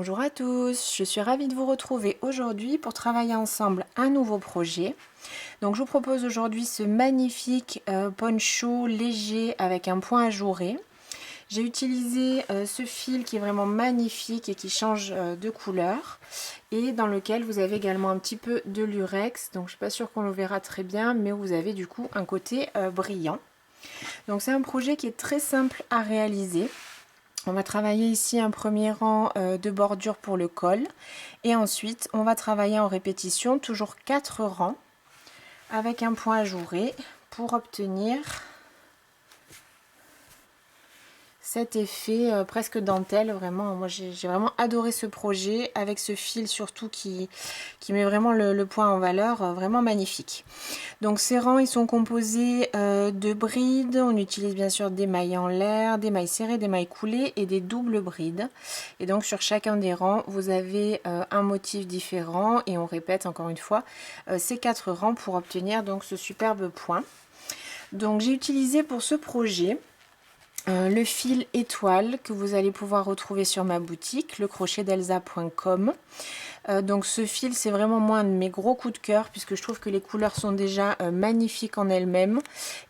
Bonjour à tous, je suis ravie de vous retrouver aujourd'hui pour travailler ensemble un nouveau projet. Donc je vous propose aujourd'hui ce magnifique poncho léger avec un point ajouré. J'ai utilisé ce fil qui est vraiment magnifique et qui change de couleur et dans lequel vous avez également un petit peu de lurex. Donc je ne suis pas sûre qu'on le verra très bien, mais vous avez du coup un côté brillant. Donc c'est un projet qui est très simple à réaliser. On va travailler ici un premier rang de bordure pour le col et ensuite on va travailler en répétition toujours 4 rangs avec un point ajouré pour obtenir cet effet presque dentelle. Vraiment, moi j'ai vraiment adoré ce projet avec ce fil surtout qui met vraiment le point en valeur, vraiment magnifique. Donc ces rangs ils sont composés de brides, on utilise bien sûr des mailles en l'air, des mailles serrées, des mailles coulées et des doubles brides. Et donc sur chacun des rangs vous avez un motif différent et on répète encore une fois ces 4 rangs pour obtenir donc ce superbe point. Donc j'ai utilisé pour ce projet le fil étoile que vous allez pouvoir retrouver sur ma boutique, lecrochetdelsa.com. Donc ce fil c'est vraiment moi un de mes gros coups de cœur puisque je trouve que les couleurs sont déjà magnifiques en elles-mêmes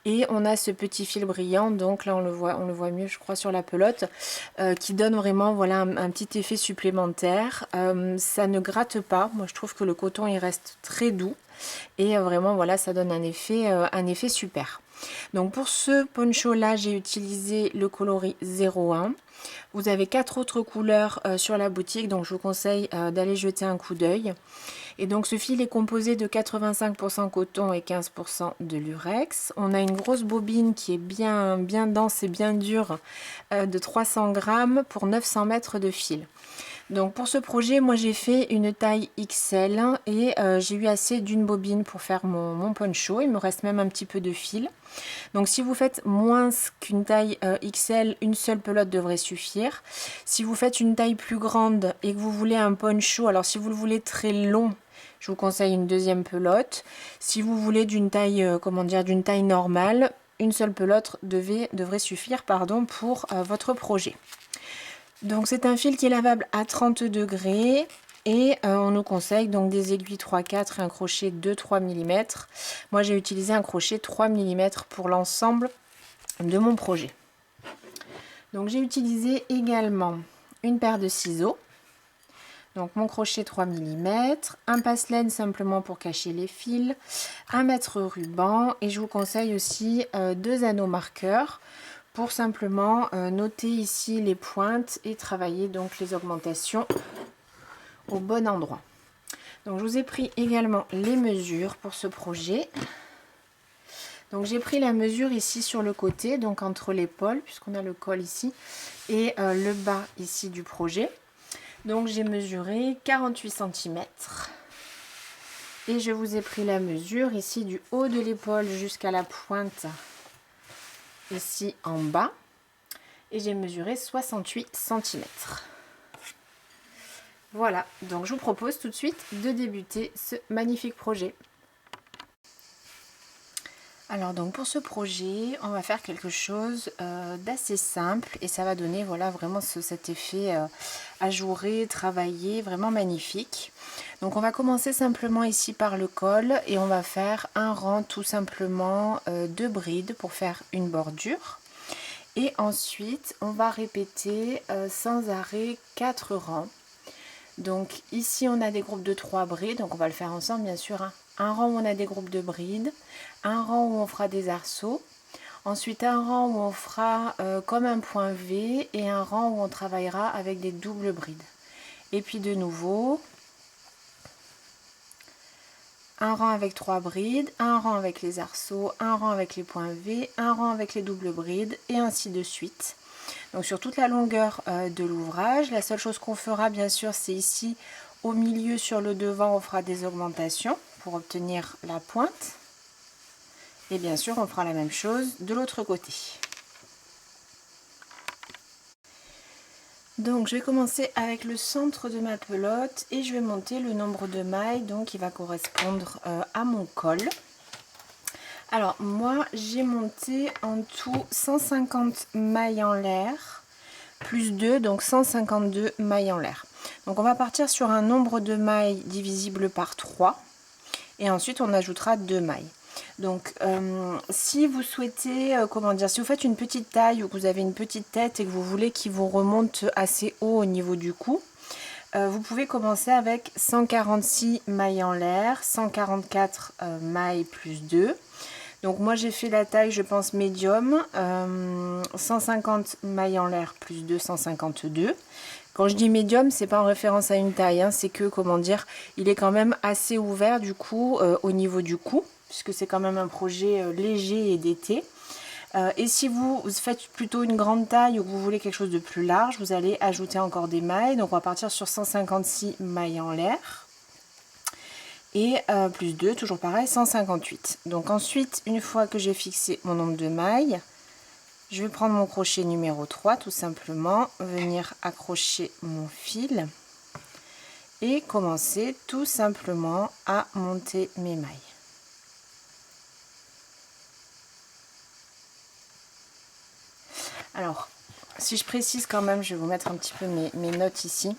et on a ce petit fil brillant, donc là on le voit mieux je crois sur la pelote, qui donne vraiment voilà un petit effet supplémentaire. Ça ne gratte pas, moi je trouve que le coton il reste très doux et vraiment voilà ça donne un effet super. Donc pour ce poncho là j'ai utilisé le coloris 01. Vous avez 4 autres couleurs sur la boutique, donc je vous conseille d'aller jeter un coup d'œil. Et donc ce fil est composé de 85% coton et 15% de lurex. On a une grosse bobine qui est bien dense et bien dure de 300 grammes pour 900 mètres de fil. Donc pour ce projet, moi j'ai fait une taille XL et j'ai eu assez d'une bobine pour faire mon poncho. Il me reste même un petit peu de fil. Donc si vous faites moins qu'une taille XL, une seule pelote devrait suffire. Si vous faites une taille plus grande et que vous voulez un poncho, alors si vous le voulez très long, je vous conseille une deuxième pelote. Si vous voulez d'une taille, d'une taille normale, une seule pelote devrait suffire pour votre projet. Donc c'est un fil qui est lavable à 30 degrés et on nous conseille donc des aiguilles 3-4 et un crochet 2-3 mm. Moi j'ai utilisé un crochet 3 mm pour l'ensemble de mon projet. Donc j'ai utilisé également une paire de ciseaux, donc mon crochet 3 mm, un passe-laine simplement pour cacher les fils, un mètre ruban et je vous conseille aussi 2 anneaux marqueurs pour simplement noter ici les pointes et travailler donc les augmentations au bon endroit. Donc je vous ai pris également les mesures pour ce projet. Donc j'ai pris la mesure ici sur le côté, donc entre l'épaule, puisqu'on a le col ici, et le bas ici du projet. Donc j'ai mesuré 48 cm. Et je vous ai pris la mesure ici du haut de l'épaule jusqu'à la pointe ici en bas et j'ai mesuré 68 cm. Voilà, donc je vous propose tout de suite de débuter ce magnifique projet. Alors donc pour ce projet, on va faire quelque chose d'assez simple et ça va donner voilà vraiment cet effet ajouré, travaillé, vraiment magnifique. Donc on va commencer simplement ici par le col et on va faire un rang tout simplement de brides pour faire une bordure. Et ensuite, on va répéter sans arrêt 4 rangs. Donc ici, on a des groupes de 3 brides, donc on va le faire ensemble bien sûr. Hein. Un rang où on a des groupes de brides, un rang où on fera des arceaux, ensuite un rang où on fera comme un point V et un rang où on travaillera avec des doubles brides. Et puis de nouveau, un rang avec 3 brides, un rang avec les arceaux, un rang avec les points V, un rang avec les doubles brides et ainsi de suite. Donc sur toute la longueur de l'ouvrage, la seule chose qu'on fera bien sûr c'est ici au milieu sur le devant on fera des augmentations pour obtenir la pointe. Et bien sûr on fera la même chose de l'autre côté. Donc je vais commencer avec le centre de ma pelote et je vais monter le nombre de mailles donc qui va correspondre à mon col. Alors moi j'ai monté en tout 150 mailles en l'air plus 2, donc 152 mailles en l'air. Donc on va partir sur un nombre de mailles divisible par 3 et ensuite on ajoutera 2 mailles. Donc si vous souhaitez, comment dire, si vous faites une petite taille ou que vous avez une petite tête et que vous voulez qu'il vous remonte assez haut au niveau du cou, vous pouvez commencer avec 146 mailles en l'air, 144 mailles plus 2. Donc moi j'ai fait la taille, je pense, médium, 150 mailles en l'air plus 2, 152. Quand je dis médium, c'est pas en référence à une taille, hein, c'est que, comment dire, il est quand même assez ouvert du coup au niveau du cou, puisque c'est quand même un projet léger et d'été. Et si vous faites plutôt une grande taille ou que vous voulez quelque chose de plus large, vous allez ajouter encore des mailles. Donc on va partir sur 156 mailles en l'air. Et plus 2, toujours pareil, 158. Donc ensuite, une fois que j'ai fixé mon nombre de mailles, je vais prendre mon crochet numéro 3 tout simplement, venir accrocher mon fil et commencer tout simplement à monter mes mailles. Alors, si je précise quand même, je vais vous mettre un petit peu mes notes ici.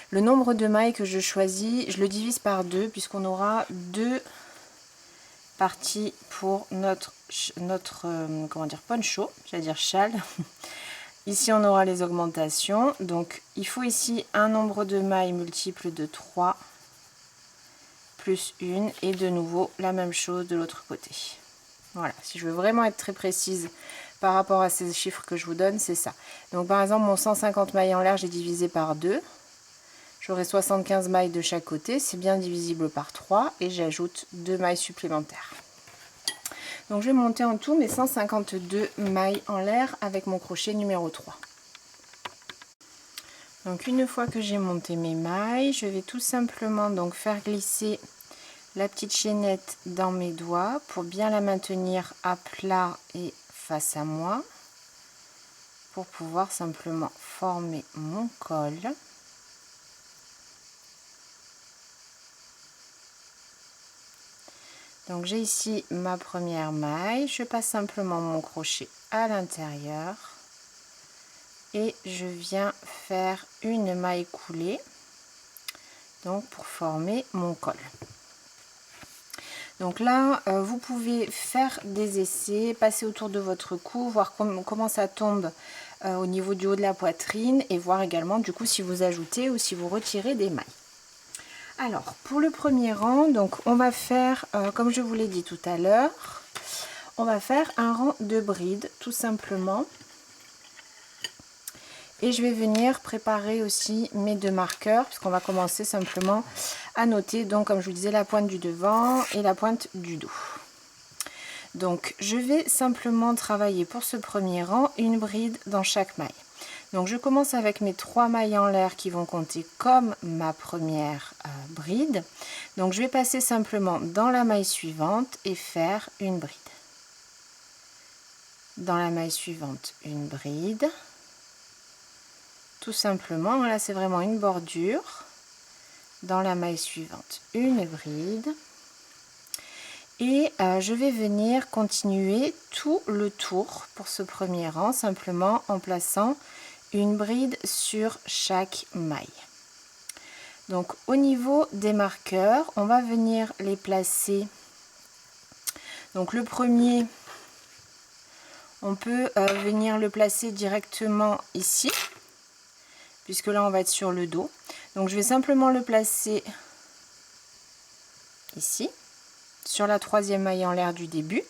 Le nombre de mailles que je choisis, je le divise par 2 puisqu'on aura 2 parties pour notre comment dire, poncho, j'allais dire châle. Ici on aura les augmentations, donc il faut ici un nombre de mailles multiple de 3 plus 1 et de nouveau la même chose de l'autre côté. Voilà, si je veux vraiment être très précise par rapport à ces chiffres que je vous donne, c'est ça. Donc par exemple mon 150 mailles en l'air, j'ai divisé par 2. J'aurai 75 mailles de chaque côté, c'est bien divisible par 3 et j'ajoute 2 mailles supplémentaires. Donc je vais monter en tout mes 152 mailles en l'air avec mon crochet numéro 3. Donc une fois que j'ai monté mes mailles, je vais tout simplement donc faire glisser la petite chaînette dans mes doigts pour bien la maintenir à plat et face à moi pour pouvoir simplement former mon col. Donc j'ai ici ma première maille, je passe simplement mon crochet à l'intérieur et je viens faire une maille coulée donc pour former mon col. Donc là vous pouvez faire des essais, passer autour de votre cou, voir comment ça tombe au niveau du haut de la poitrine et voir également du coup si vous ajoutez ou si vous retirez des mailles. Alors pour le premier rang, donc on va faire comme je vous l'ai dit tout à l'heure, on va faire un rang de brides tout simplement. Et je vais venir préparer aussi mes 2 marqueurs puisqu'on va commencer simplement à noter, donc comme je vous disais, la pointe du devant et la pointe du dos. Donc je vais simplement travailler pour ce premier rang une bride dans chaque maille. Donc je commence avec mes 3 mailles en l'air qui vont compter comme ma première bride. Donc je vais passer simplement dans la maille suivante et faire une bride. Dans la maille suivante, une bride. Tout simplement, là c'est vraiment une bordure. Dans la maille suivante, une bride. Et je vais venir continuer tout le tour pour ce premier rang, simplement en plaçant une bride sur chaque maille. Donc au niveau des marqueurs, on va venir les placer. Donc le premier, on peut venir le placer directement ici, puisque là on va être sur le dos. Donc je vais simplement le placer ici, sur la 3e maille en l'air du début.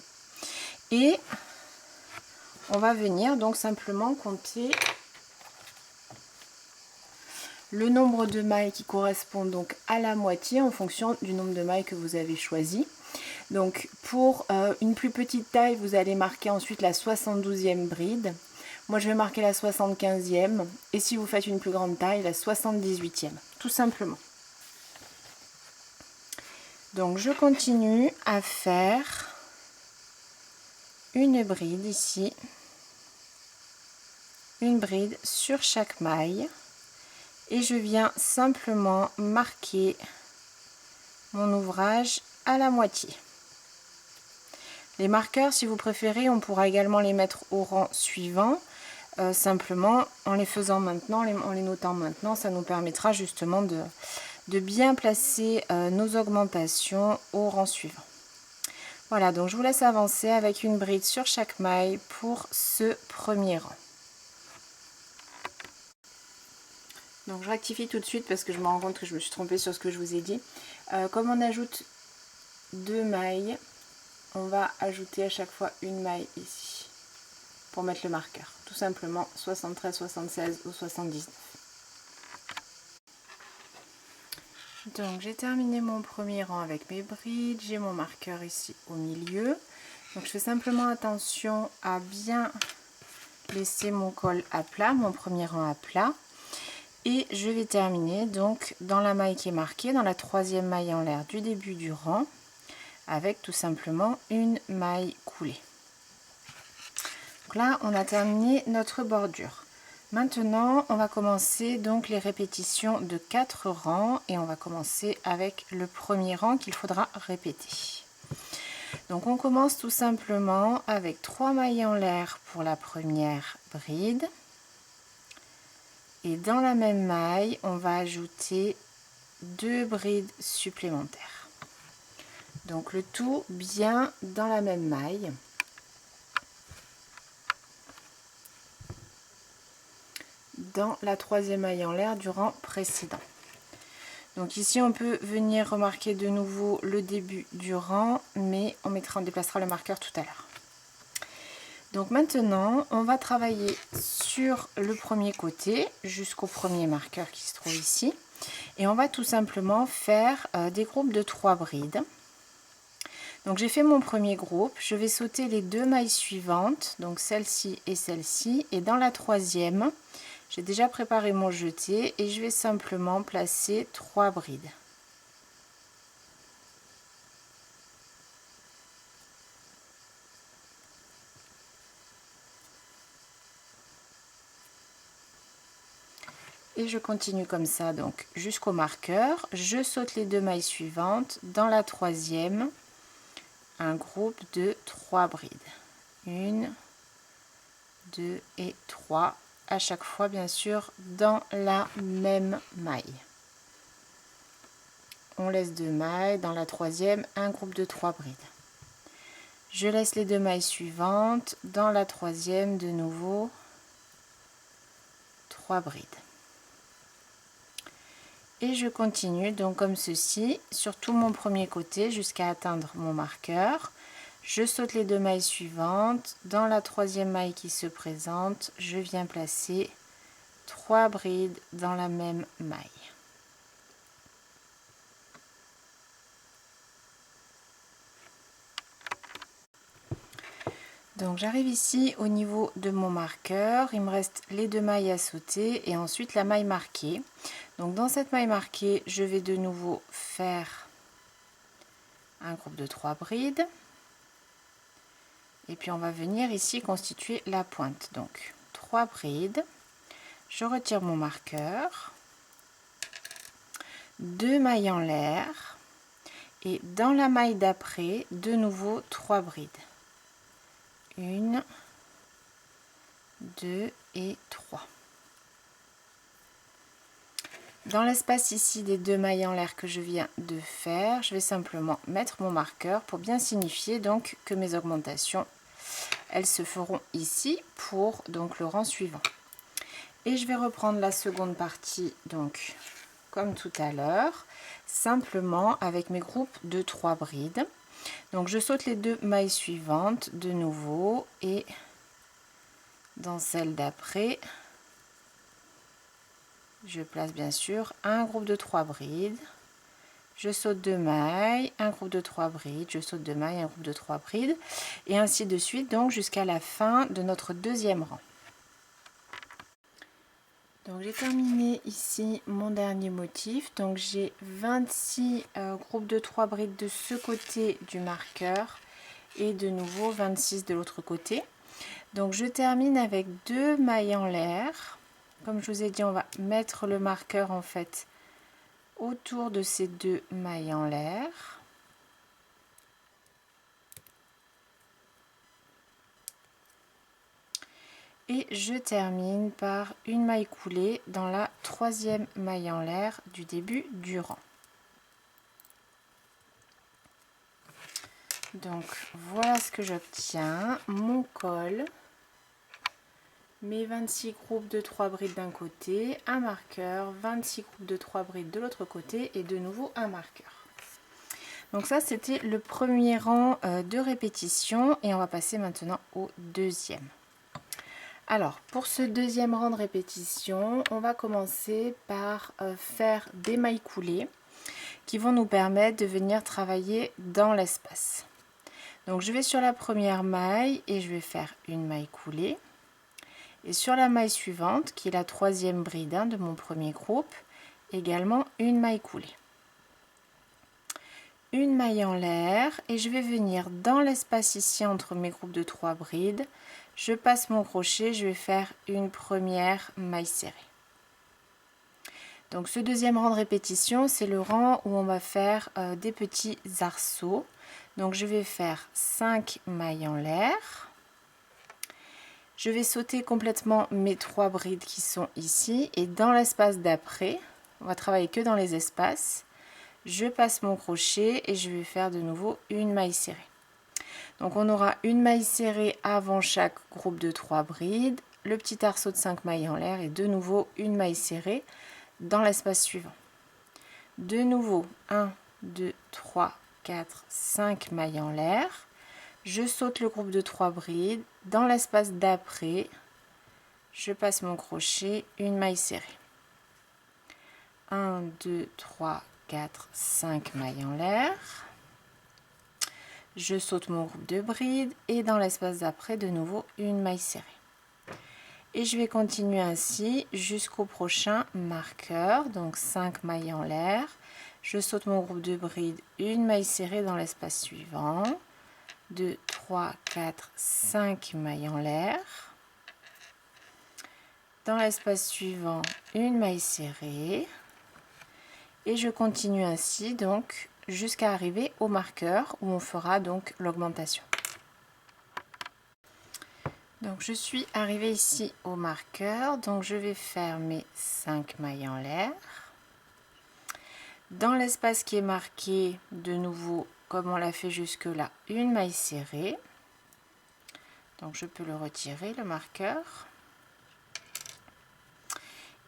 Et on va venir donc simplement compter le nombre de mailles qui correspond donc à la moitié en fonction du nombre de mailles que vous avez choisi. Donc pour une plus petite taille, vous allez marquer ensuite la 72e bride. Moi je vais marquer la 75e et si vous faites une plus grande taille, la 78e, tout simplement. Donc je continue à faire une bride ici, une bride sur chaque maille et je viens simplement marquer mon ouvrage à la moitié. Les marqueurs, si vous préférez, on pourra également les mettre au rang suivant. simplement en les faisant maintenant, en les notant maintenant, ça nous permettra justement de bien placer nos augmentations au rang suivant. Voilà, donc je vous laisse avancer avec une bride sur chaque maille pour ce premier rang. Donc je rectifie tout de suite parce que je me rends compte que je me suis trompée sur ce que je vous ai dit. Comme on ajoute 2 mailles, on va ajouter à chaque fois une maille ici pour mettre le marqueur. Tout simplement 73, 76 ou 79. Donc j'ai terminé mon premier rang avec mes brides, j'ai mon marqueur ici au milieu. Donc je fais simplement attention à bien laisser mon col à plat, mon premier rang à plat. Et je vais terminer donc dans la maille qui est marquée, dans la 3e maille en l'air du début du rang, avec tout simplement une maille coulée. Donc là on a terminé notre bordure. Maintenant, on va commencer donc les répétitions de 4 rangs et on va commencer avec le premier rang qu'il faudra répéter. Donc on commence tout simplement avec 3 mailles en l'air pour la première bride. Et dans la même maille, on va ajouter 2 brides supplémentaires. Donc le tout bien dans la même maille. Dans la 3e maille en l'air du rang précédent. Donc ici on peut venir remarquer de nouveau le début du rang, mais on déplacera le marqueur tout à l'heure. Donc maintenant on va travailler sur le premier côté jusqu'au premier marqueur qui se trouve ici, et on va tout simplement faire des groupes de 3 brides. Donc j'ai fait mon premier groupe, je vais sauter les 2 mailles suivantes, donc celle-ci, et dans la 3e, j'ai déjà préparé mon jeté et je vais simplement placer 3 brides. Et je continue comme ça donc jusqu'au marqueur, je saute les 2 mailles suivantes, dans la 3e, un groupe de 3 brides. 1, 2 et 3, à chaque fois bien sûr dans la même maille. On laisse 2 mailles, dans la 3e, un groupe de 3 brides. Je laisse les 2 mailles suivantes, dans la 3e de nouveau 3 brides. Et je continue donc comme ceci sur tout mon premier côté jusqu'à atteindre mon marqueur. Je saute les 2 mailles suivantes, dans la 3e maille qui se présente, je viens placer 3 brides dans la même maille. Donc j'arrive ici au niveau de mon marqueur, il me reste les 2 mailles à sauter et ensuite la maille marquée. Donc dans cette maille marquée, je vais de nouveau faire un groupe de 3 brides. Et puis on va venir ici constituer la pointe. Donc 3 brides, je retire mon marqueur, 2 mailles en l'air et dans la maille d'après, de nouveau 3 brides. 1, 2 et 3. Dans l'espace ici des 2 mailles en l'air que je viens de faire, je vais simplement mettre mon marqueur pour bien signifier donc que mes augmentations, elles se feront ici pour donc le rang suivant. Et je vais reprendre la seconde partie donc comme tout à l'heure, simplement avec mes groupes de 3 brides. Donc je saute les 2 mailles suivantes de nouveau et dans celle d'après, je place bien sûr un groupe de 3 brides. Je saute 2 mailles, un groupe de 3 brides, je saute 2 mailles, un groupe de 3 brides et ainsi de suite donc jusqu'à la fin de notre 2e rang. Donc j'ai terminé ici mon dernier motif, donc j'ai 26 groupes de 3 brides de ce côté du marqueur et de nouveau 26 de l'autre côté. Donc je termine avec 2 mailles en l'air. Comme je vous ai dit, on va mettre le marqueur en fait autour de ces 2 mailles en l'air. Et je termine par une maille coulée dans la 3e maille en l'air du début du rang. Donc voilà ce que j'obtiens, mon col, mes 26 groupes de 3 brides d'un côté, un marqueur, 26 groupes de 3 brides de l'autre côté et de nouveau un marqueur. Donc ça c'était le premier rang de répétition et on va passer maintenant au deuxième. Alors pour ce deuxième rang de répétition, on va commencer par faire des mailles coulées qui vont nous permettre de venir travailler dans l'espace. Donc je vais sur la première maille et je vais faire une maille coulée. Et sur la maille suivante, qui est la 3e bride de mon premier groupe, également une maille coulée. Une maille en l'air et je vais venir dans l'espace ici entre mes groupes de 3 brides. Je passe mon crochet, je vais faire une première maille serrée. Donc ce deuxième rang de répétition, c'est le rang où on va faire des petits arceaux. Donc je vais faire 5 mailles en l'air. Je vais sauter complètement mes 3 brides qui sont ici et dans l'espace d'après, on va travailler que dans les espaces. Je passe mon crochet et je vais faire de nouveau une maille serrée. Donc on aura une maille serrée avant chaque groupe de 3 brides, le petit arceau de 5 mailles en l'air et de nouveau une maille serrée dans l'espace suivant. De nouveau 1, 2, 3, 4, 5 mailles en l'air. Je saute le groupe de 3 brides. Dans l'espace d'après, je passe mon crochet, une maille serrée. 1, 2, 3, 4, 5 mailles en l'air. Je saute mon groupe de brides et dans l'espace d'après, de nouveau une maille serrée. Et je vais continuer ainsi jusqu'au prochain marqueur, donc 5 mailles en l'air. Je saute mon groupe de brides, une maille serrée dans l'espace suivant. 2, 3, 4, 5 mailles en l'air. Dans l'espace suivant, une maille serrée. Et je continue ainsi donc jusqu'à arriver au marqueur où on fera donc l'augmentation. Donc je suis arrivée ici au marqueur, donc je vais faire mes 5 mailles en l'air. Dans l'espace qui est marqué, de nouveau, comme on l'a fait jusque là, une maille serrée. Donc je peux le retirer, le marqueur.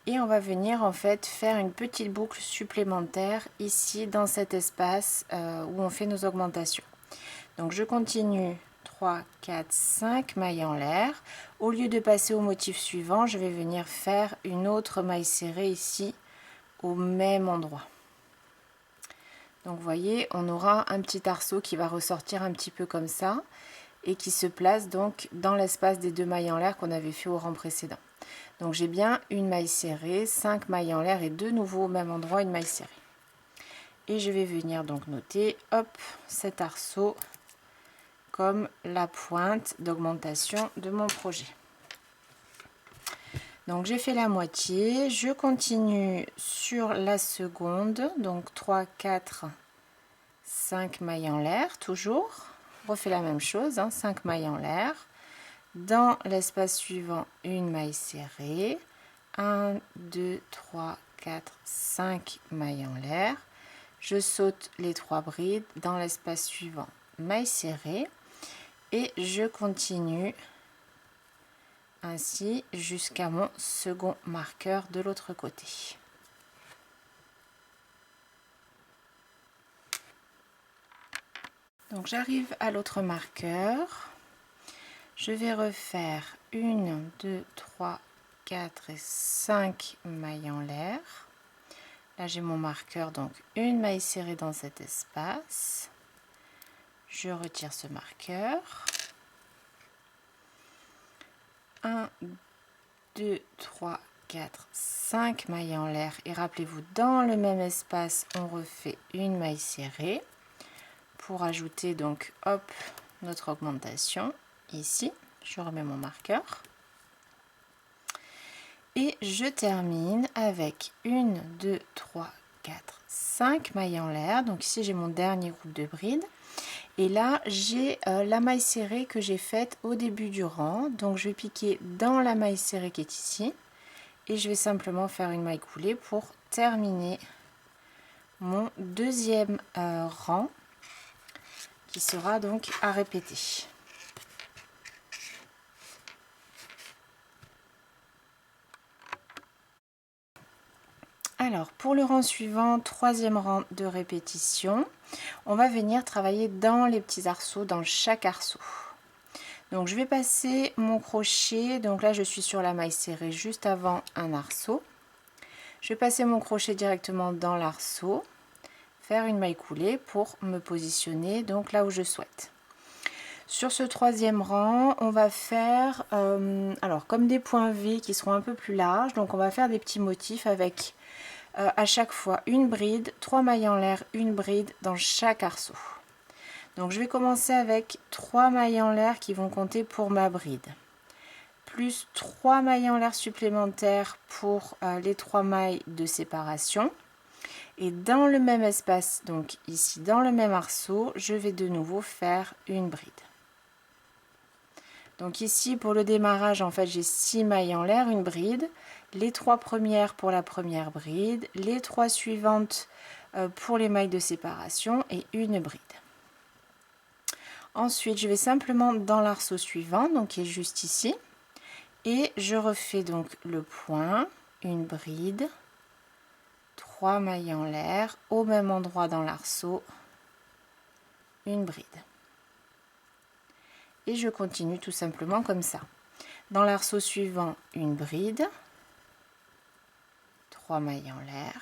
Et on va venir en fait faire une petite boucle supplémentaire ici dans cet espace où on fait nos augmentations. Donc je continue 3, 4, 5 mailles en l'air. Au lieu de passer au motif suivant, je vais venir faire une autre maille serrée ici au même endroit. Donc vous voyez, on aura un petit arceau qui va ressortir un petit peu comme ça et qui se place donc dans l'espace des 2 mailles en l'air qu'on avait fait au rang précédent. Donc j'ai bien une maille serrée, 5 mailles en l'air et de nouveau au même endroit une maille serrée. Et je vais venir donc noter, hop, cet arceau comme la pointe d'augmentation de mon projet. Donc j'ai fait la moitié, je continue sur la seconde, donc 3, 4, 5 mailles en l'air, toujours. On refait la même chose, 5 mailles en l'air. Dans l'espace suivant, une maille serrée. 1, 2, 3, 4, 5 mailles en l'air. Je saute les 3 brides. Dans l'espace suivant, maille serrée. Et je continue ainsi jusqu'à mon second marqueur de l'autre côté. Donc j'arrive à l'autre marqueur. Je vais refaire 1, 2, 3, 4 et 5 mailles en l'air. Là j'ai mon marqueur, donc une maille serrée dans cet espace. Je retire ce marqueur. 1, 2, 3, 4, 5 mailles en l'air. Et rappelez-vous, dans le même espace, on refait une maille serrée pour ajouter donc, hop, notre augmentation. Ici, je remets mon marqueur. Et je termine avec 1, 2, 3, 4, 5 mailles en l'air. Donc ici, j'ai mon dernier groupe de brides. Et là, j'ai la maille serrée que j'ai faite au début du rang. Donc, je vais piquer dans la maille serrée qui est ici. Et je vais simplement faire une maille coulée pour terminer mon deuxième rang qui sera donc à répéter. Alors, pour le rang suivant, troisième rang de répétition, on va venir travailler dans les petits arceaux, dans chaque arceau. Donc, je vais passer mon crochet. Donc là, je suis sur la maille serrée juste avant un arceau. Je vais passer mon crochet directement dans l'arceau, faire une maille coulée pour me positionner donc là où je souhaite. Sur ce troisième rang, on va faire alors comme des points V qui seront un peu plus larges. Donc, on va faire des petits motifs avec à chaque fois une bride, 3 mailles en l'air, une bride dans chaque arceau. Donc je vais commencer avec 3 mailles en l'air qui vont compter pour ma bride, plus 3 mailles en l'air supplémentaires pour les 3 mailles de séparation. Et dans le même espace, donc ici dans le même arceau, je vais de nouveau faire une bride. Donc ici pour le démarrage, en fait j'ai 6 mailles en l'air, une bride, les 3 premières pour la première bride, les 3 suivantes pour les mailles de séparation et une bride. Ensuite je vais simplement dans l'arceau suivant, donc qui est juste ici, et je refais donc le point, une bride, 3 mailles en l'air, au même endroit dans l'arceau, une bride. Et je continue tout simplement comme ça. Dans l'arceau suivant, une bride, 3 mailles en l'air,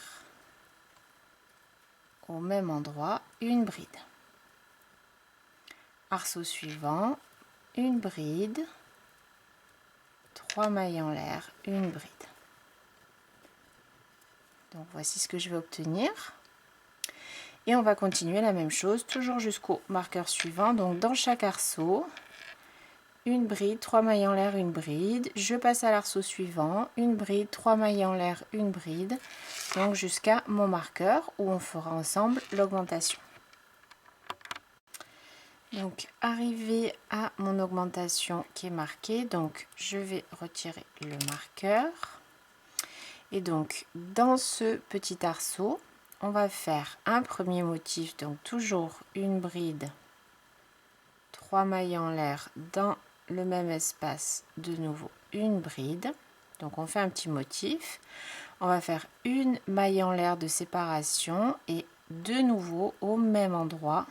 au même endroit, une bride. Arceau suivant, une bride, 3 mailles en l'air, une bride. Donc voici ce que je vais obtenir. Et on va continuer la même chose, toujours jusqu'au marqueur suivant. Donc dans chaque arceau, une bride, 3 mailles en l'air, une bride. Je passe à l'arceau suivant, une bride, 3 mailles en l'air, une bride. Donc jusqu'à mon marqueur où on fera ensemble l'augmentation. Donc arrivé à mon augmentation qui est marquée, donc je vais retirer le marqueur. Et donc dans ce petit arceau, on va faire un premier motif, donc toujours une bride, 3 mailles en l'air dans le même espace, de nouveau une bride. Donc on fait un petit motif, on va faire une maille en l'air de séparation et de nouveau au même endroit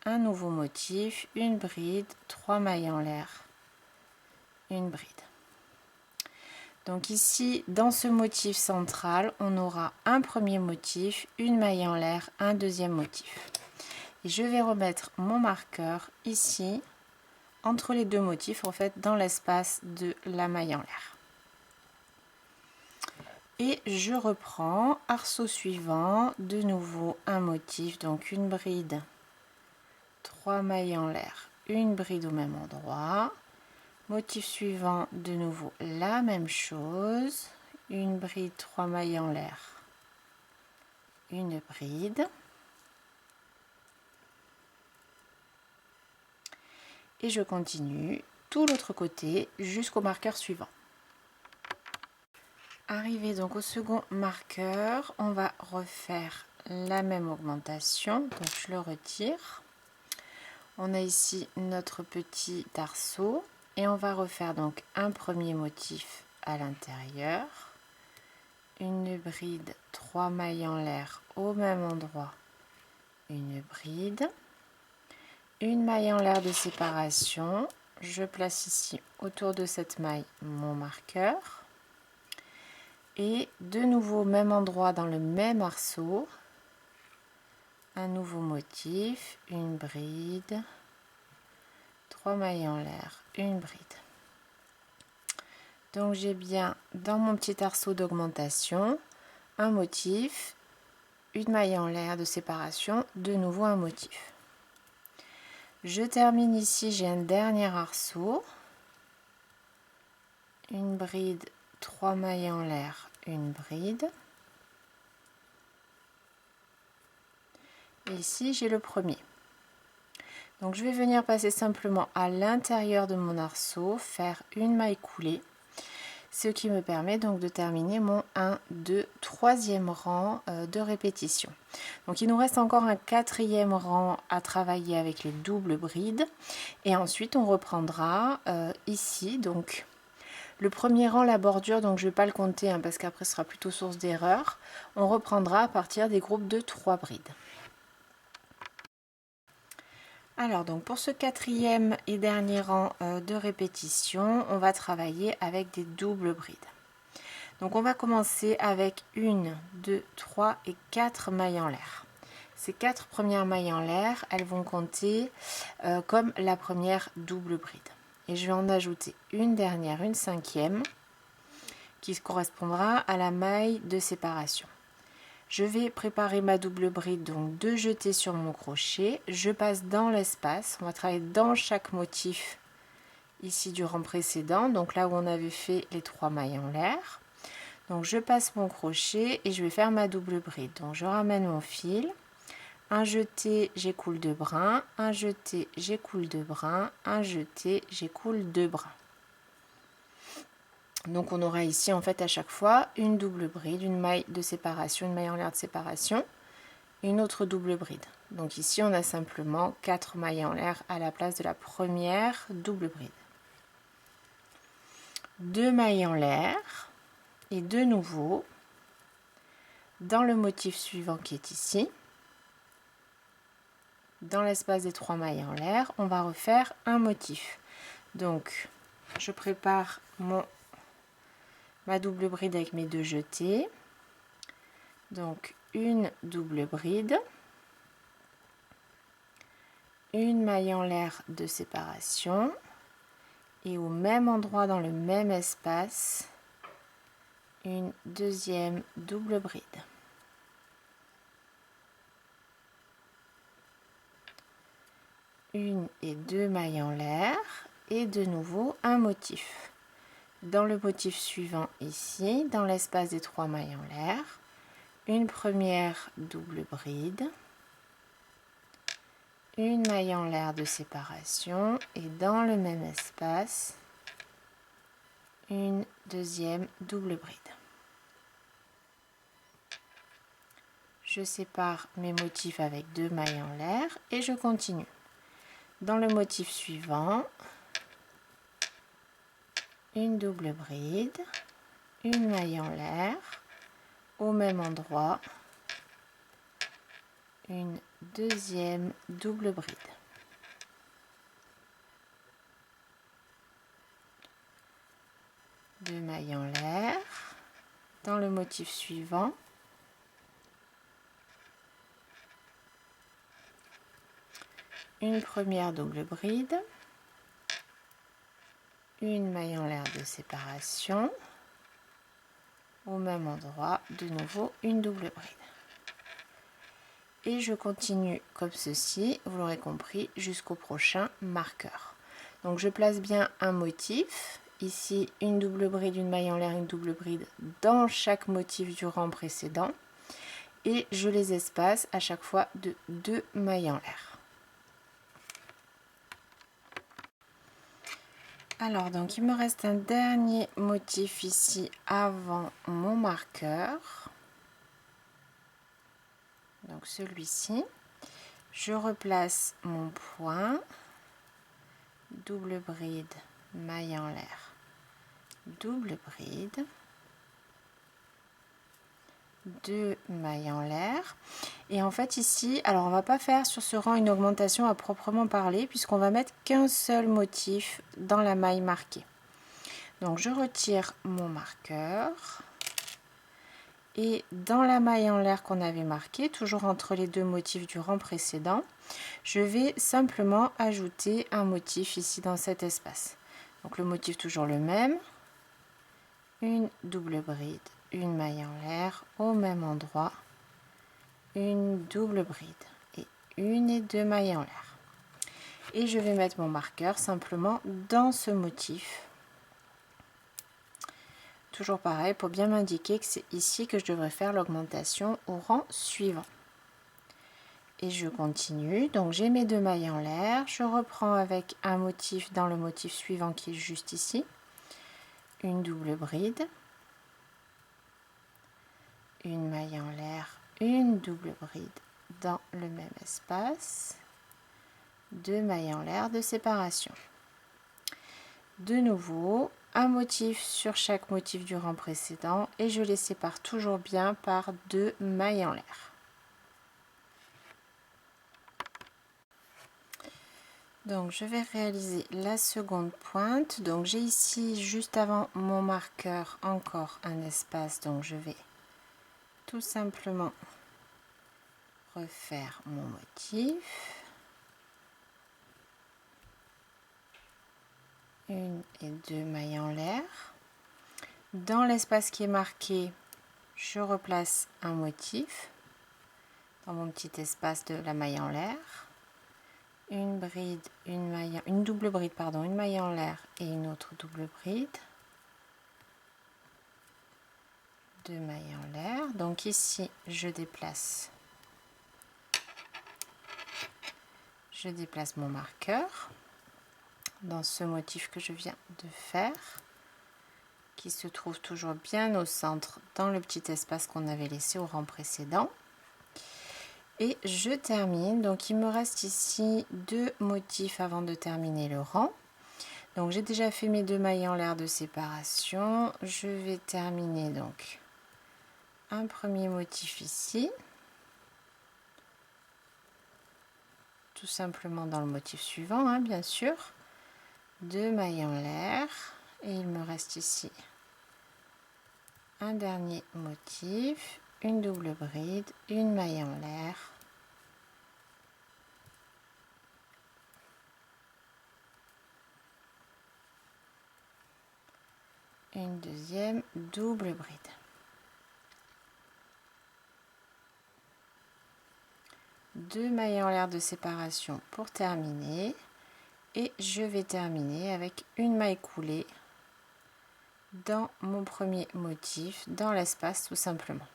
un nouveau motif, une bride, 3 mailles en l'air, une bride. Donc ici dans ce motif central on aura un premier motif, une maille en l'air, un deuxième motif. Et je vais remettre mon marqueur ici entre les deux motifs, en fait dans l'espace de la maille en l'air. Et je reprends arceau suivant, de nouveau un motif, donc une bride, 3 mailles en l'air, une bride au même endroit. Motif suivant, de nouveau la même chose, une bride, 3 mailles en l'air, une bride. Et je continue tout l'autre côté jusqu'au marqueur suivant. Arrivé donc au second marqueur, on va refaire la même augmentation, donc je le retire. On a ici notre petit arceau et on va refaire donc un premier motif à l'intérieur, une bride, 3 mailles en l'air au même endroit, une bride, une maille en l'air de séparation. Je place ici autour de cette maille mon marqueur et de nouveau au même endroit dans le même arceau, un nouveau motif, une bride, 3 mailles en l'air, une bride. Donc j'ai bien dans mon petit arceau d'augmentation un motif, une maille en l'air de séparation, de nouveau un motif. Je termine ici, j'ai un dernier arceau, une bride, 3 mailles en l'air, une bride. et ici j'ai le premier. Donc je vais venir passer simplement à l'intérieur de mon arceau, faire une maille coulée, ce qui me permet donc de terminer mon 1, 2, 3e rang de répétition. Donc il nous reste encore un 4e rang à travailler avec les doubles brides, et ensuite on reprendra ici, donc le premier rang, la bordure, donc je ne vais pas le compter hein, parce qu'après ce sera plutôt source d'erreur. On reprendra à partir des groupes de 3 brides. Alors donc pour ce 4e et dernier rang de répétition, on va travailler avec des doubles brides. Donc on va commencer avec 1, 2, 3 et 4 mailles en l'air. Ces 4 premières mailles en l'air, elles vont compter comme la première double bride. Et je vais en ajouter une dernière, une 5e, qui correspondra à la maille de séparation. Je vais préparer ma double bride, donc 2 jetés sur mon crochet, je passe dans l'espace, on va travailler dans chaque motif ici du rang précédent, donc là où on avait fait les 3 mailles en l'air. Donc je passe mon crochet et je vais faire ma double bride. Donc je ramène mon fil, un jeté, j'écoule 2 brins, un jeté, j'écoule 2 brins, un jeté, j'écoule 2 brins. Donc on aura ici en fait à chaque fois une double bride, une maille de séparation, une maille en l'air de séparation, une autre double bride. Donc ici on a simplement 4 mailles en l'air à la place de la première double bride. 2 mailles en l'air et de nouveau dans le motif suivant qui est ici, dans l'espace des 3 mailles en l'air, on va refaire un motif. Donc je prépare ma double bride avec mes 2 jetés, donc une double bride, une maille en l'air de séparation et au même endroit dans le même espace une deuxième double bride. Une et 2 mailles en l'air et de nouveau un motif. Dans le motif suivant ici, dans l'espace des 3 mailles en l'air, une première double bride, une maille en l'air de séparation et dans le même espace, une deuxième double bride. Je sépare mes motifs avec 2 mailles en l'air et je continue. Dans le motif suivant, une double bride, une maille en l'air, au même endroit, une deuxième double bride. Deux mailles en l'air. Dans le motif suivant, une première double bride, une maille en l'air de séparation, au même endroit, de nouveau une double bride. Et je continue comme ceci, vous l'aurez compris, jusqu'au prochain marqueur. Donc je place bien un motif, ici une double bride, une maille en l'air, une double bride dans chaque motif du rang précédent, et je les espace à chaque fois de 2 mailles en l'air. Alors donc il me reste un dernier motif ici avant mon marqueur, donc celui-ci. Je replace mon point, double bride, maille en l'air, double bride, 2 mailles en l'air, et en fait ici, alors on va pas faire sur ce rang une augmentation à proprement parler puisqu'on va mettre qu'un seul motif dans la maille marquée. Donc je retire mon marqueur et dans la maille en l'air qu'on avait marquée, toujours entre les 2 motifs du rang précédent, je vais simplement ajouter un motif ici dans cet espace. Donc le motif toujours le même, une double bride, une maille en l'air au même endroit, une double bride et une et 2 mailles en l'air. Et je vais mettre mon marqueur simplement dans ce motif. Toujours pareil pour bien m'indiquer que c'est ici que je devrais faire l'augmentation au rang suivant. et je continue. Donc j'ai mes 2 mailles en l'air, je reprends avec un motif dans le motif suivant qui est juste ici, une double bride, une maille en l'air, une double bride dans le même espace, 2 mailles en l'air de séparation. De nouveau, un motif sur chaque motif du rang précédent et je les sépare toujours bien par 2 mailles en l'air. Donc je vais réaliser la seconde pointe. Donc j'ai ici juste avant mon marqueur encore un espace, donc je vais tout simplement refaire mon motif. Une et 2 mailles en l'air. Dans l'espace qui est marqué, je replace un motif dans mon petit espace de la maille en l'air. Une bride, une double bride, pardon, une maille en l'air et une autre double bride. 2 mailles en l'air. Donc ici, je déplace mon marqueur dans ce motif que je viens de faire, qui se trouve toujours bien au centre dans le petit espace qu'on avait laissé au rang précédent. Et je termine. Donc il me reste ici 2 motifs avant de terminer le rang. Donc j'ai déjà fait mes 2 mailles en l'air de séparation. Je vais terminer donc un premier motif ici, tout simplement dans le motif suivant, hein, bien sûr. 2 mailles en l'air et il me reste ici un dernier motif, une double bride, une maille en l'air, une deuxième double bride. Deux mailles en l'air de séparation pour terminer et je vais terminer avec une maille coulée dans mon premier motif, dans l'espace tout simplement.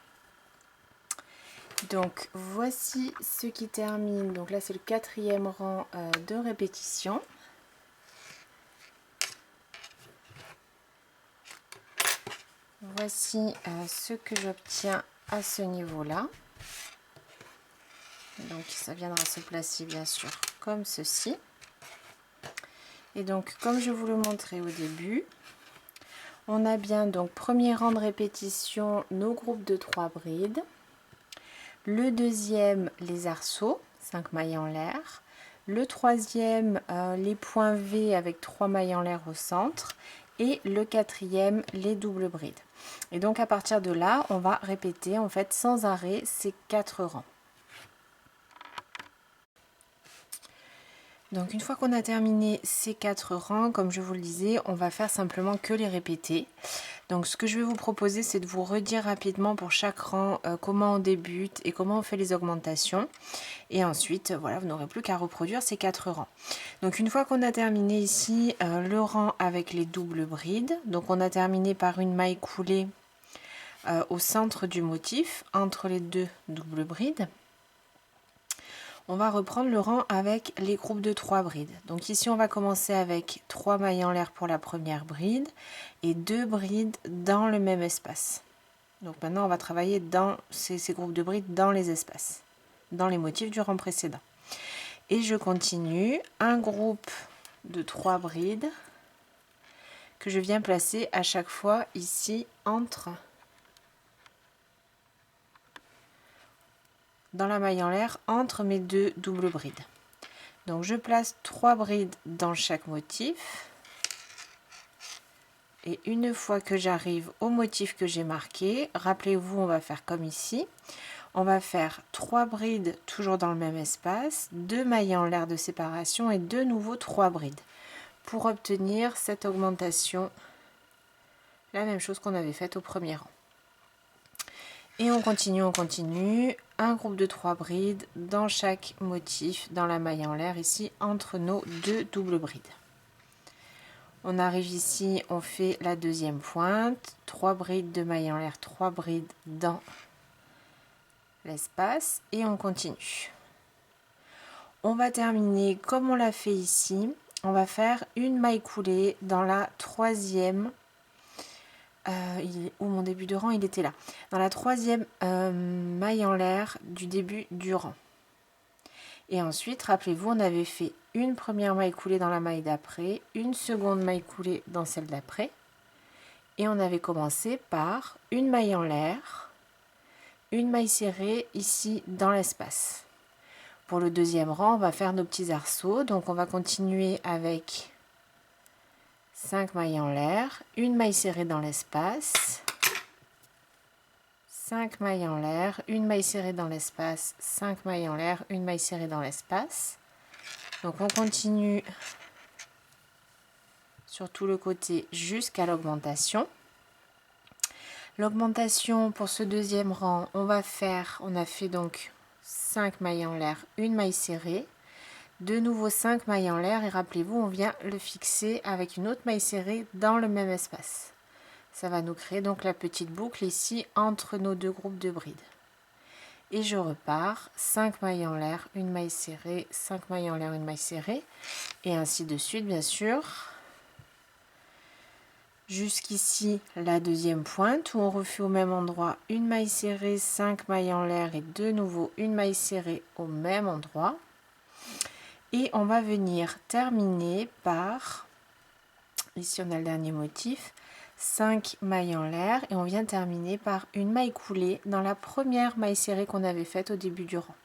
Donc voici ce qui termine, donc là c'est le 4e rang de répétition. Voici ce que j'obtiens à ce niveau-là. Donc ça viendra se placer bien sûr comme ceci. Et donc comme je vous le montrais au début, on a bien donc premier rang de répétition nos groupes de 3 brides. Le deuxième les arceaux, 5 mailles en l'air. Le troisième les points V avec 3 mailles en l'air au centre. Et le quatrième les doubles brides. Et donc à partir de là, on va répéter en fait sans arrêt ces 4 rangs. Donc une fois qu'on a terminé ces 4 rangs, comme je vous le disais, on va faire simplement que les répéter. Donc ce que je vais vous proposer, c'est de vous redire rapidement pour chaque rang comment on débute et comment on fait les augmentations. Et ensuite, voilà, vous n'aurez plus qu'à reproduire ces 4 rangs. Donc une fois qu'on a terminé ici le rang avec les doubles brides, donc on a terminé par une maille coulée au centre du motif, entre les 2 doubles brides. On va reprendre le rang avec les groupes de 3 brides. Donc ici, on va commencer avec 3 mailles en l'air pour la première bride et 2 brides dans le même espace. Donc maintenant, on va travailler dans ces groupes de brides dans les espaces, dans les motifs du rang précédent. Et je continue un groupe de 3 brides que je viens placer à chaque fois ici dans la maille en l'air entre mes 2 doubles brides. Donc je place 3 brides dans chaque motif et une fois que j'arrive au motif que j'ai marqué, rappelez-vous, on va faire comme ici, on va faire 3 brides toujours dans le même espace, 2 mailles en l'air de séparation et de nouveau 3 brides pour obtenir cette augmentation, la même chose qu'on avait faite au premier rang. Et on continue, un groupe de 3 brides dans chaque motif, dans la maille en l'air ici, entre nos 2 doubles brides. On arrive ici, on fait la deuxième pointe, 3 brides de maille en l'air, 3 brides dans l'espace et on continue. On va terminer comme on l'a fait ici. On va faire une maille coulée dans la troisième. Où mon début de rang, il était là. Dans la troisième maille en l'air du début du rang. Et ensuite, rappelez-vous, on avait fait une première maille coulée dans la maille d'après, une seconde maille coulée dans celle d'après. Et on avait commencé par une maille en l'air, une maille serrée ici dans l'espace. Pour le deuxième rang, on va faire nos petits arceaux. Donc on va continuer avec 5 mailles en l'air, une maille serrée dans l'espace, 5 mailles en l'air, une maille serrée dans l'espace, 5 mailles en l'air, une maille serrée dans l'espace. Donc on continue sur tout le côté jusqu'à l'augmentation. L'augmentation pour ce deuxième rang, on a fait donc 5 mailles en l'air, une maille serrée, de nouveau 5 mailles en l'air et rappelez-vous, on vient le fixer avec une autre maille serrée dans le même espace. Ça va nous créer donc la petite boucle ici entre nos deux groupes de brides. Et je repars, 5 mailles en l'air, une maille serrée, 5 mailles en l'air, une maille serrée, et ainsi de suite bien sûr. Jusqu'ici la deuxième pointe où on refait au même endroit une maille serrée, 5 mailles en l'air et de nouveau une maille serrée au même endroit. Et on va venir terminer par, ici on a le dernier motif, 5 mailles en l'air et on vient terminer par une maille coulée dans la première maille serrée qu'on avait faite au début du rang.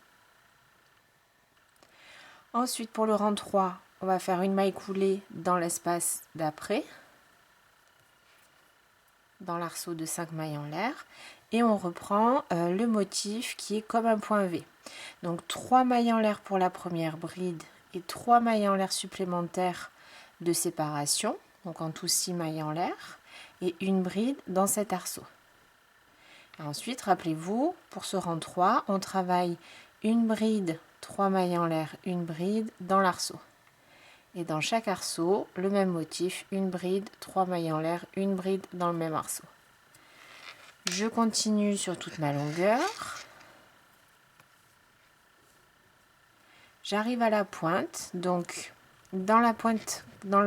Ensuite pour le rang 3, on va faire une maille coulée dans l'espace d'après, dans l'arceau de 5 mailles en l'air, et on reprend le motif qui est comme un point V. Donc 3 mailles en l'air pour la première bride et 3 mailles en l'air supplémentaires de séparation, donc en tout 6 mailles en l'air, et une bride dans cet arceau. Et ensuite, rappelez-vous, pour ce rang 3, on travaille une bride, 3 mailles en l'air, une bride dans l'arceau. Et dans chaque arceau, le même motif, une bride, 3 mailles en l'air, une bride dans le même arceau. Je continue sur toute ma longueur. J'arrive à la pointe, donc dans la pointe, dans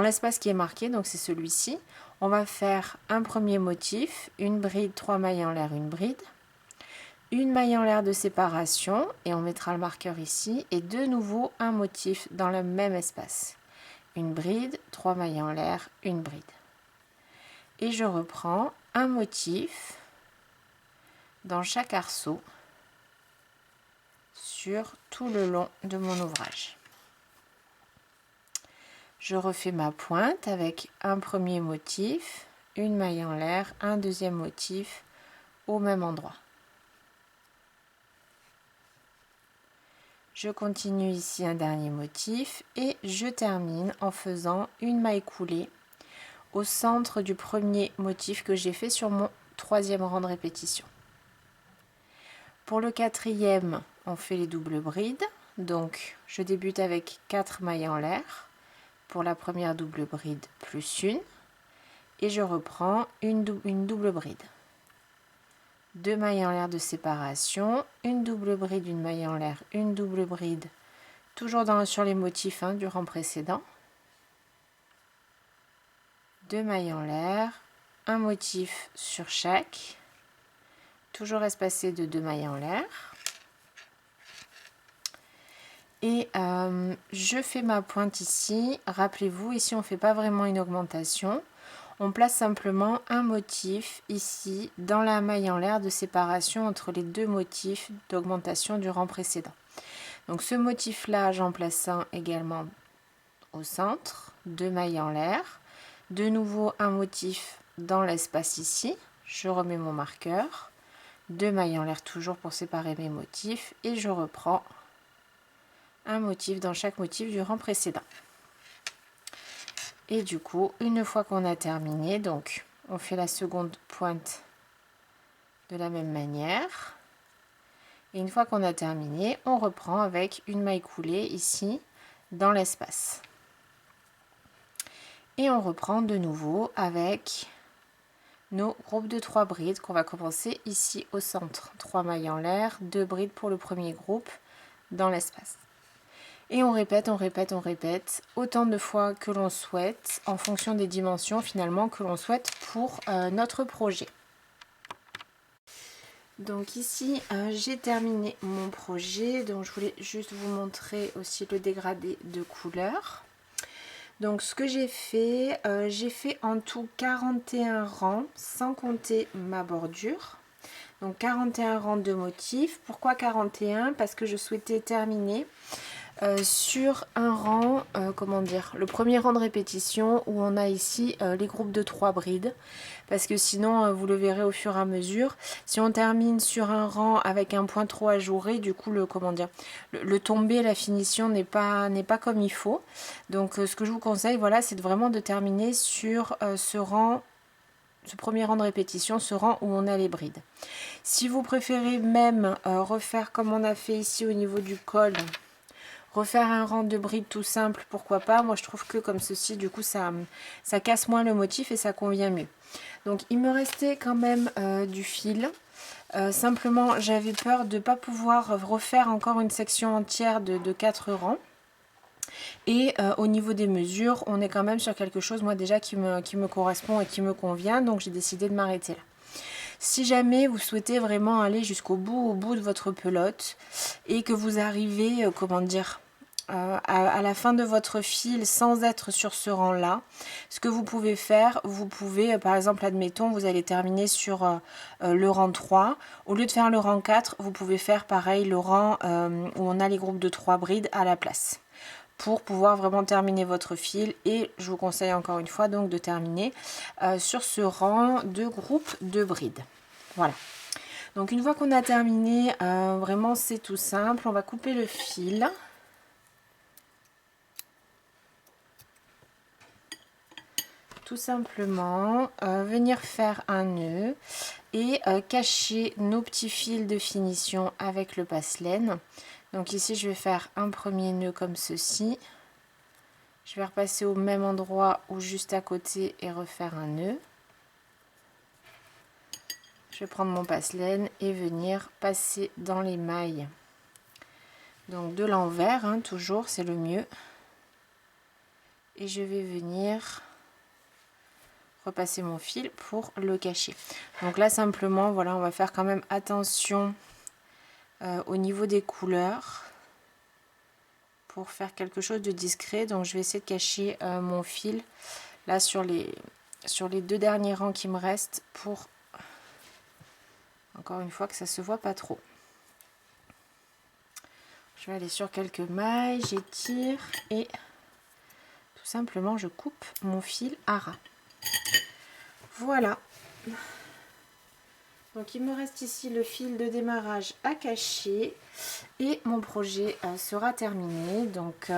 l'espace qui est marqué, donc c'est celui-ci, on va faire un premier motif, une bride, 3 mailles en l'air, une bride, une maille en l'air de séparation, et on mettra le marqueur ici, et de nouveau un motif dans le même espace. Une bride, 3 mailles en l'air, une bride. Et je reprends un motif dans chaque arceau sur tout le long de mon ouvrage. Je refais ma pointe avec un premier motif, une maille en l'air, un deuxième motif au même endroit. Je continue ici un dernier motif et je termine en faisant une maille coulée au centre du premier motif que j'ai fait sur mon troisième rang de répétition. Pour le quatrième, on fait les doubles brides. Donc je débute avec 4 mailles en l'air pour la première double bride plus une et je reprends une double bride. 2 mailles en l'air de séparation, une double bride, une maille en l'air, une double bride, toujours sur les motifs du rang précédent. 2 mailles en l'air, un motif sur chaque, toujours espacé de 2 mailles en l'air. Et je fais ma pointe ici. Rappelez-vous, ici on ne fait pas vraiment une augmentation. On place simplement un motif ici dans la maille en l'air de séparation entre les deux motifs d'augmentation du rang précédent. Donc ce motif là, j'en place un également au centre, 2 mailles en l'air. De nouveau un motif dans l'espace ici. Je remets mon marqueur. 2 mailles en l'air toujours pour séparer mes motifs et je reprends un motif dans chaque motif du rang précédent. Et du coup, une fois qu'on a terminé, donc on fait la seconde pointe de la même manière. Et une fois qu'on a terminé, on reprend avec une maille coulée ici dans l'espace. Et on reprend de nouveau avec nos groupes de 3 brides qu'on va commencer ici au centre. 3 mailles en l'air, 2 brides pour le premier groupe, dans l'espace. Et on répète, on répète, on répète autant de fois que l'on souhaite en fonction des dimensions finalement que l'on souhaite pour notre projet. Donc ici j'ai terminé mon projet, donc je voulais juste vous montrer aussi le dégradé de couleurs. Donc ce que j'ai fait en tout 41 rangs sans compter ma bordure. Donc 41 rangs de motifs. Pourquoi 41? Parce que je souhaitais terminer sur un rang, comment dire, le premier rang de répétition où on a ici les groupes de 3 brides, parce que sinon vous le verrez au fur et à mesure, si on termine sur un rang avec un point trop ajouré, du coup le tombé, la finition n'est pas comme il faut. Donc ce que je vous conseille, voilà, c'est vraiment de terminer sur ce premier rang de répétition, ce rang où on a les brides. Si vous préférez même refaire comme on a fait ici au niveau du col, refaire un rang de brides tout simple, pourquoi pas. Moi je trouve que comme ceci, du coup ça casse moins le motif et ça convient mieux. Donc il me restait quand même du fil. Simplement j'avais peur de ne pas pouvoir refaire encore une section entière de 4 rangs. Et au niveau des mesures, on est quand même sur quelque chose moi déjà qui me correspond et qui me convient. Donc j'ai décidé de m'arrêter là. Si jamais vous souhaitez vraiment aller jusqu'au bout, au bout de votre pelote et que vous arrivez, comment dire, à la fin de votre fil sans être sur ce rang là, ce que vous pouvez faire, vous pouvez par exemple, admettons vous allez terminer sur le rang 3, au lieu de faire le rang 4, vous pouvez faire pareil le rang où on a les groupes de 3 brides à la place, pour pouvoir vraiment terminer votre fil. Et je vous conseille encore une fois donc de terminer sur ce rang de groupe de brides. Voilà. Donc une fois qu'on a terminé, vraiment c'est tout simple, on va couper le fil. Tout simplement venir faire un nœud et cacher nos petits fils de finition avec le passe-laine. Donc ici je vais faire un premier nœud comme ceci, je vais repasser au même endroit ou juste à côté et refaire un nœud. Je vais prendre mon passe-laine et venir passer dans les mailles, donc de l'envers, hein, toujours c'est le mieux, et je vais venir repasser mon fil pour le cacher. Donc là simplement voilà, on va faire quand même attention au niveau des couleurs pour faire quelque chose de discret. Donc je vais essayer de cacher mon fil là sur les 2 derniers rangs qui me restent, pour encore une fois que ça se voit pas trop. Je vais aller sur quelques mailles, j'étire et tout simplement je coupe mon fil à ras. Voilà, donc il me reste ici le fil de démarrage à cacher et mon projet sera terminé. Donc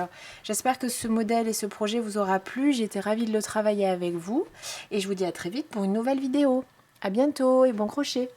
j'espère que ce modèle et ce projet vous aura plu. J'ai été ravie de le travailler avec vous et je vous dis à très vite pour une nouvelle vidéo. À bientôt et bon crochet!